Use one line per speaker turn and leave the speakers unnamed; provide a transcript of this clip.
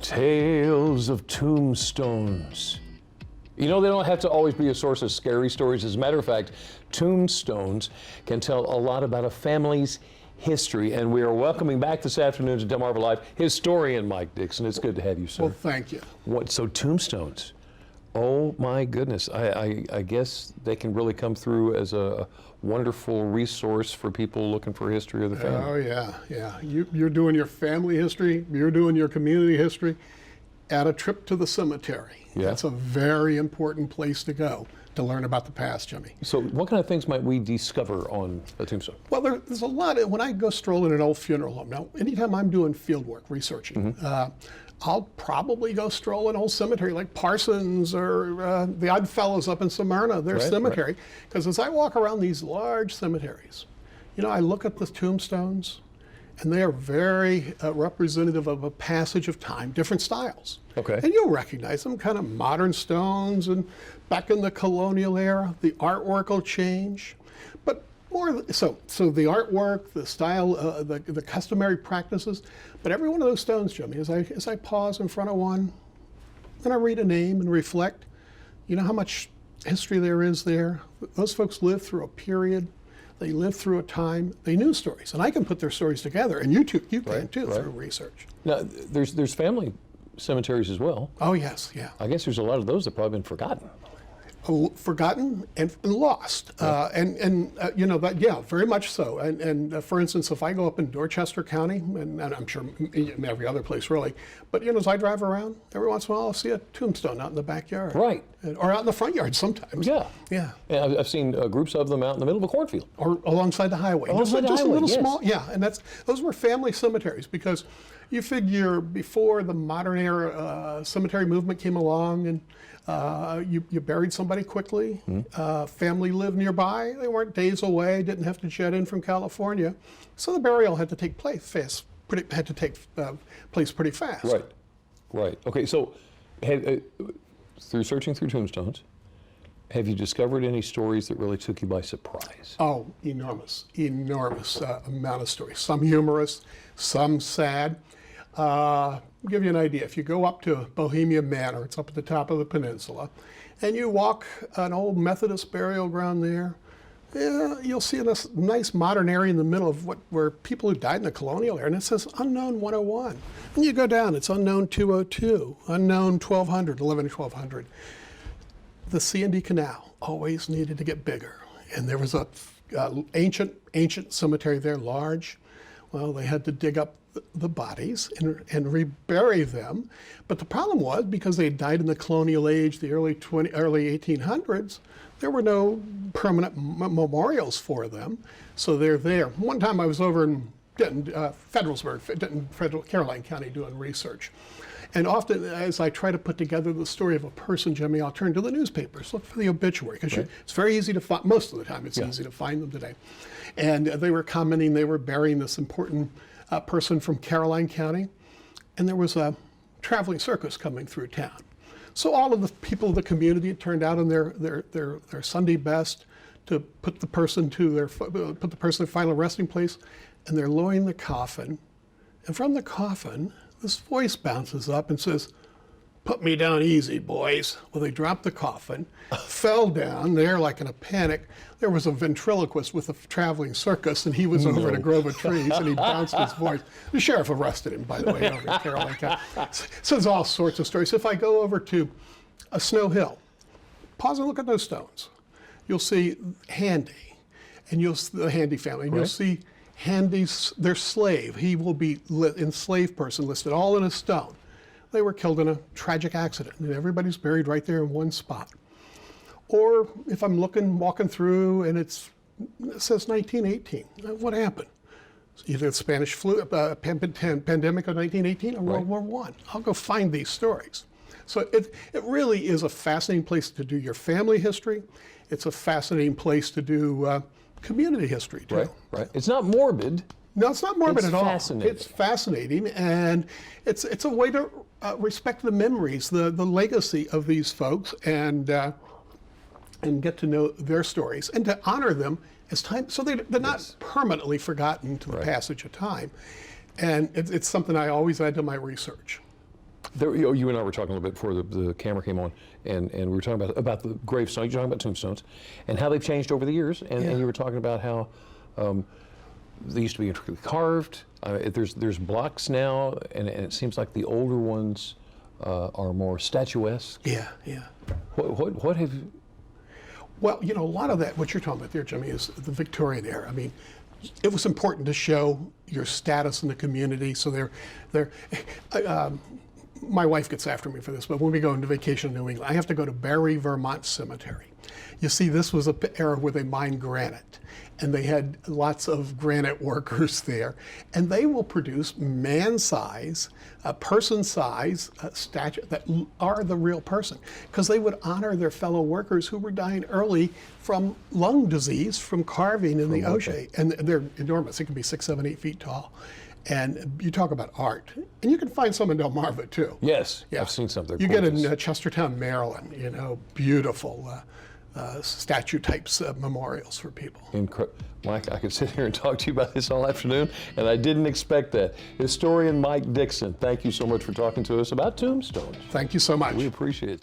Tales of Tombstones. You know, they don't have to always be a source of scary stories. As a matter of fact, Tombstones can tell a lot about a family's history. And we are welcoming back this afternoon to Delmarva Live historian Mike Dixon. It's good to have you, sir.
Well, thank you.
So Tombstones, oh my goodness. I guess they can really come through as a wonderful resource for people looking for history of the family.
Oh yeah. You're doing your family history, you're doing your community history. Add a trip to the cemetery.
Yeah.
That's a very important place to go to learn about the past, Jimmy.
So what kind of things might we discover on a tombstone?
Well, there's a lot when I go stroll in an old funeral home. Now, anytime I'm doing field work, researching, I'll probably go stroll an old cemetery like Parsons or the Odd Fellows up in Smyrna, their cemetery. Because as I walk around these large cemeteries, you know, I look at the tombstones, and they are very representative of a passage of time, different styles.
Okay.
And you'll recognize them, kind of modern stones, and back in the colonial era, the artwork will change. But more, so the artwork, the style, the customary practices, but every one of those stones, Jimmy, as I pause in front of one, and I read a name and reflect, you know how much history there is there? Those folks lived through a period. They lived through a time. They knew stories, and I can put their stories together, and you can too through research.
Now, there's family cemeteries as well.
Oh yes, yeah.
I guess there's a lot of those that probably been forgotten.
Forgotten and lost, you know that, yeah, very much so. And for instance, if I go up in Dorchester County, and I'm sure every other place really, but you know, as I drive around, every once in a while I'll see a tombstone out in the backyard,
right,
or out in the front yard sometimes.
Yeah.
And
I've seen groups of them out in the middle of a cornfold,
or alongside the highway.
Alongside the
just
highway,
a little
yes.
small, yeah. And those were family cemeteries because you figure before the modern era cemetery movement came along and. You buried somebody quickly. Family lived nearby. They weren't days away. Didn't have to jet in from California, so the burial had to take place fast. Place pretty fast.
Right. Okay. So, through searching through tombstones, have you discovered any stories that really took you by surprise?
Oh, enormous amount of stories. Some humorous, some sad. Give you an idea. If you go up to Bohemia Manor, it's up at the top of the peninsula, and you walk an old Methodist burial ground there, you'll see a nice modern area in the middle of where people who died in the colonial era, and it says unknown 101. And you go down, it's unknown 202, unknown 1200, 1200. The C&D Canal always needed to get bigger, and there was a ancient cemetery there, large. Well, they had to dig up the bodies and rebury them. But the problem was, because they died in the colonial age, the early 1800s, there were no permanent memorials for them. So they're there. One time I was over in Federal Caroline County doing research. And often, as I try to put together the story of a person, Jimmy, I'll turn to the newspapers, look for the obituary, because it's very easy to find, most of the time it's easy to find them today. And they were commenting, they were burying this important person from Caroline County, and there was a traveling circus coming through town. So all of the people of the community had turned out in their Sunday best to put the person in their final resting place, and they're lowering the coffin, and from the coffin, this voice bounces up and says, "Put me down easy, boys." Well, they dropped the coffin, fell down there like in a panic. There was a ventriloquist with a traveling circus, and he was over in a grove of trees, and he bounced his voice. The sheriff arrested him, by the way, over in Caroline County. So there's all sorts of stories. If I go over to a Snow Hill, pause and look at those stones. You'll see Handy, and the Handy family, and you'll see Handy's, their slave. He will be enslaved person listed all in a stone. They were killed in a tragic accident, and everybody's buried right there in one spot. Or if I'm walking through, and it says 1918, what happened? Either the Spanish flu, pandemic of 1918, or World War I. I'll go find these stories. So it really is a fascinating place to do your family history. It's a fascinating place to do community history too.
Right. It's not morbid.
No, it's not morbid at all.
Fascinating.
It's fascinating, and it's a way to respect the memories, the legacy of these folks, and get to know their stories, and to honor them as time, so they're not permanently forgotten to the passage of time. And it's something I always add to my research.
You and I were talking a little bit before the camera came on, and we were talking about the gravestones. You're talking about tombstones, and how they've changed over the years. And you were talking about how they used to be intricately carved. There's blocks now, and it seems like the older ones are more statuesque.
Yeah.
What have you?
Well, you know, a lot of that, what you're talking about there, Jimmy, is the Victorian era. I mean, it was important to show your status in the community. So my wife gets after me for this, but when we go into vacation in New England, I have to go to Barry, Vermont Cemetery. You see, this was an era where they mined granite, and they had lots of granite workers there, and they will produce man-size, person-size statue that are the real person, because they would honor their fellow workers who were dying early from lung disease from carving in the ocean, and they're enormous. It can be 6, 7, 8 feet tall. And you talk about art, and you can find some in Delmarva too.
Yes, yeah. I've seen some.
You get in Chestertown, Maryland, you know, beautiful statue types memorials for people.
Mike, I could sit here and talk to you about this all afternoon, and I didn't expect that. Historian Mike Dixon, thank you so much for talking to us about tombstones.
Thank you so much.
We appreciate it.